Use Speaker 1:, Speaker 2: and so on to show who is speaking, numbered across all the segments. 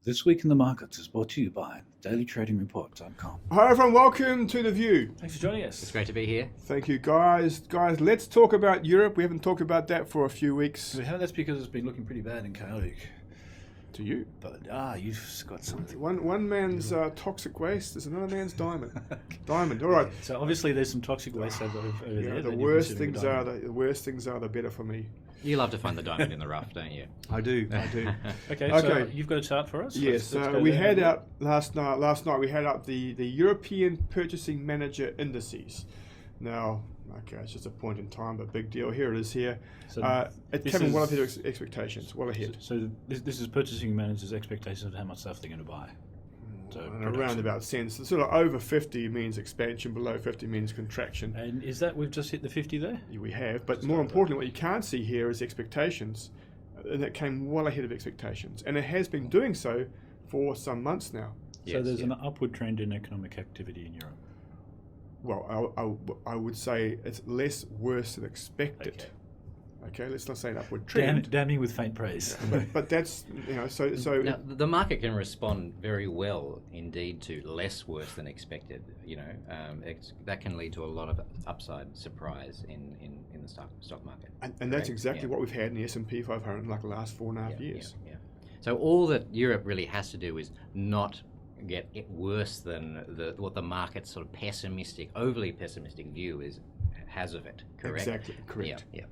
Speaker 1: This Week in the Markets is brought to you by dailytradingreport.com.
Speaker 2: Hi everyone, welcome to The View.
Speaker 3: Thanks for joining us.
Speaker 4: It's great to be here.
Speaker 2: Thank you guys. Guys, let's talk about Europe. We haven't talked about that for a few weeks.
Speaker 1: We haven't, that's because it's been looking pretty bad and chaotic.
Speaker 2: To you.
Speaker 1: But, you've got something.
Speaker 2: One man's toxic waste is another man's diamond. Diamond, all right.
Speaker 1: So obviously there's some toxic waste over there.
Speaker 2: The worse things are, the better for me.
Speaker 4: You love to find the diamond in the rough, don't you?
Speaker 2: I do.
Speaker 1: Okay, so you've got a chart for us?
Speaker 2: Yes, we had out last night we had out the European Purchasing Manager Indices. Now, okay, it's just a point in time, but big deal. Here it is here.
Speaker 1: So
Speaker 2: it's coming well ahead of expectations, well ahead.
Speaker 1: So this is purchasing managers' expectations of how much stuff they're going to buy. So
Speaker 2: in a roundabout sense, sort of over 50 means expansion, below 50 means contraction.
Speaker 1: And is that we've just hit the 50 there?
Speaker 2: We have, but more importantly, what you can't see here is expectations, and it came well ahead of expectations, and it has been doing so for some months now.
Speaker 1: So there's an upward trend in economic activity in Europe.
Speaker 2: Well, I would say it's less worse than expected. Okay, let's not say an upward trend.
Speaker 1: Damning with faint praise.
Speaker 2: but that's, so
Speaker 4: now, the market can respond very well indeed to less worse than expected. That can lead to a lot of upside surprise in the stock market.
Speaker 2: And that's exactly what we've had in the S&P 500 in like the last 4.5 years.
Speaker 4: Yeah. So all that Europe really has to do is not get it worse than what the market's sort of overly pessimistic view has of it. Correct.
Speaker 2: Exactly correct.
Speaker 4: Yeah.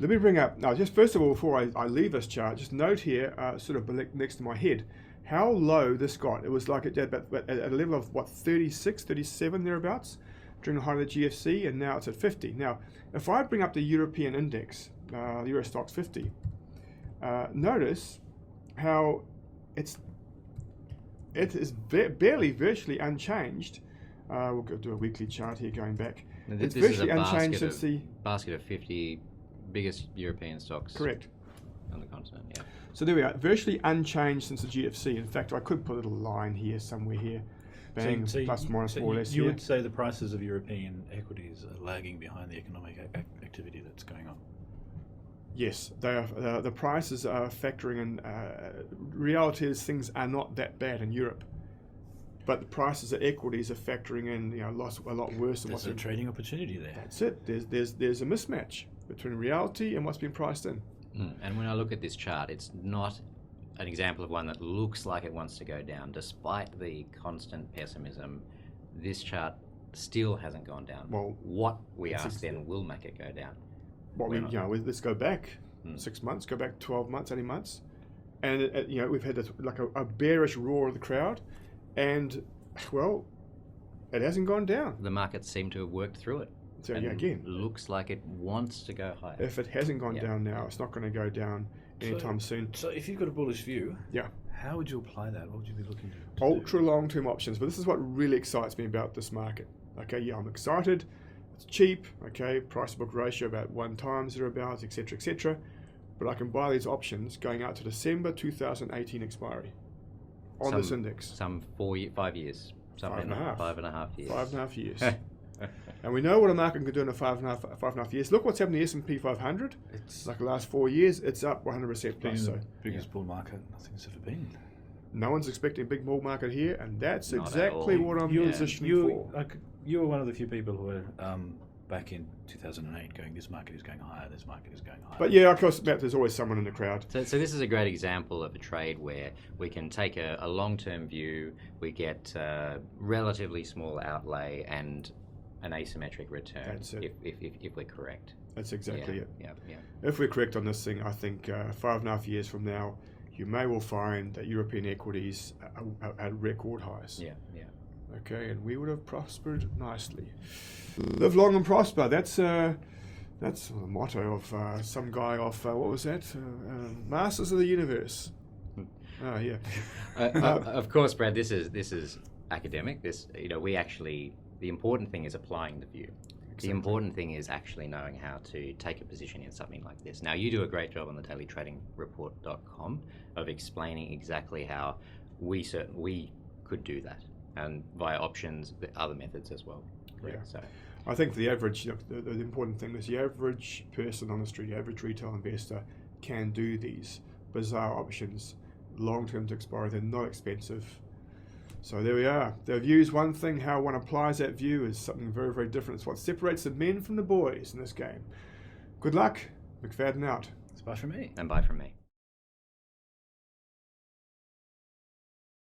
Speaker 2: Let me bring up, now just first of all, before I leave this chart, just note here, sort of next to my head, how low this got. It was like at a level of, 36, 37 thereabouts during the height of the GFC, and now it's at 50. Now, if I bring up the European index, Euro Stoxx 50, notice how it is barely, virtually unchanged. We'll go do a weekly chart here going back.
Speaker 4: It's
Speaker 2: virtually
Speaker 4: is a
Speaker 2: unchanged since the
Speaker 4: basket of 50 biggest European stocks.
Speaker 2: Correct.
Speaker 4: On the continent, yeah.
Speaker 2: So there we are, virtually unchanged since the GFC. In fact, I could put a little line here, somewhere here. Bang, plus minus more or less
Speaker 1: you
Speaker 2: here.
Speaker 1: would say the prices of European equities are lagging behind the economic activity that's going on?
Speaker 2: Yes, they are. The prices are factoring in. Reality is things are not that bad in Europe, but the prices of equities are factoring in, a lot worse than what's
Speaker 1: There's a trading opportunity there.
Speaker 2: That's it. There's a mismatch between reality and what's been priced in.
Speaker 4: And when I look at this chart, it's not an example of one that looks like it wants to go down. Despite the constant pessimism, this chart still hasn't gone down.
Speaker 2: Well,
Speaker 4: what we ask then will make it go down.
Speaker 2: Let's go back 6 months, go back 12 months, 18 months, and we've had this, like a bearish roar of the crowd, and it hasn't gone down.
Speaker 4: The markets seem to have worked through it.
Speaker 2: So
Speaker 4: and
Speaker 2: again,
Speaker 4: looks like it wants to go higher.
Speaker 2: If it hasn't gone down now, it's not going to go down anytime soon.
Speaker 1: So if you've got a bullish view, how would you apply that? What would you be looking to
Speaker 2: ultra long-term options? But this is what really excites me about this market. Okay, I'm excited. It's cheap. Okay, price-to-book ratio about 1 times thereabouts, etc., etc. But I can buy these options going out to December 2018 expiry on this index.
Speaker 4: Some 5 years. 5.5 years.
Speaker 2: 5.5 years. And we know what a market can do in 5.5 years. Look what's happened to the S&P 500. It's like the last 4 years, it's up 100% plus.
Speaker 1: The biggest bull market nothing's ever been.
Speaker 2: No one's expecting a big bull market here, and that's exactly what I'm positioning for.
Speaker 1: You were one of the few people who were back in 2008 going, this market is going higher, this market is going higher.
Speaker 2: But yeah, of course, there's always someone in the crowd.
Speaker 4: So this is a great example of a trade where we can take a long-term view, we get relatively small outlay and an asymmetric return.
Speaker 2: That's it.
Speaker 4: If we're correct.
Speaker 2: That's exactly it.
Speaker 4: Yeah.
Speaker 2: If we're correct on this thing, I think 5.5 years from now, you may well find that European equities are at record highs.
Speaker 4: Yeah.
Speaker 2: Okay, and we would have prospered nicely. Live long and prosper. That's the motto of some guy off, what was that? Masters of the Universe. Oh, yeah.
Speaker 4: Of course, Brad, this is academic. The important thing is applying the view. Exactly. The important thing is actually knowing how to take a position in something like this. Now, you do a great job on the dailytradingreport.com of explaining exactly how we could do that, and via options, the other methods as well.
Speaker 2: Yeah.
Speaker 4: So,
Speaker 2: I think for the average, the important thing is the average person on the street, the average retail investor can do these bizarre options long-term to expiry. They're not expensive. So there we are. The view is one thing. How one applies that view is something very, very different. It's what separates the men from the boys in this game. Good luck. McFadden out.
Speaker 1: It's bye from me.
Speaker 4: And bye from me.